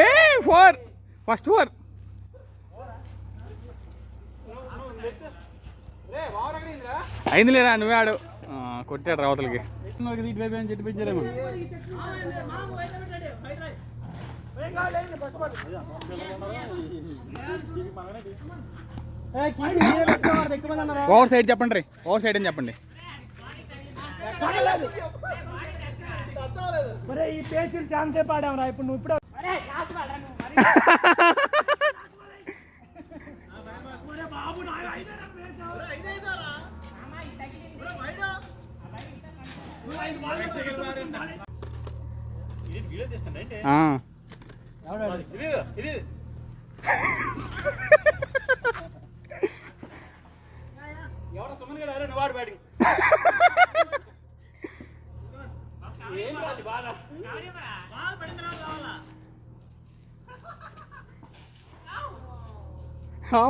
ఏ 4 first 4 అయింది లేరా నువ్వే ఆడు కొట్టాడు రావతలకి చెట్టు పెంచారేమో ఓవర్ సైడ్ చెప్పండి ఓవర్ సైడ్ అని చెప్పండి ఈ పేజీలు ఛాన్సే పాడాం రా ఇప్పుడు నువ్వు ఇప్పుడు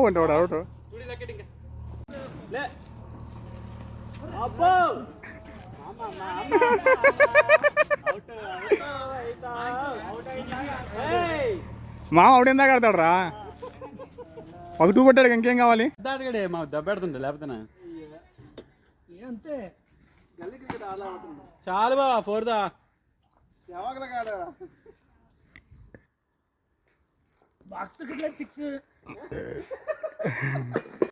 ఉంటాడు అవుట్ మామ అవుడేందా కడతాడు రా ఒక 2 కొట్టాడు ఇంకేం కావాలి అడిగాడే మా దెబ్బెడుతుండే లేకపోతే అంతే చాలు బా 4 దా బాక్స్ 6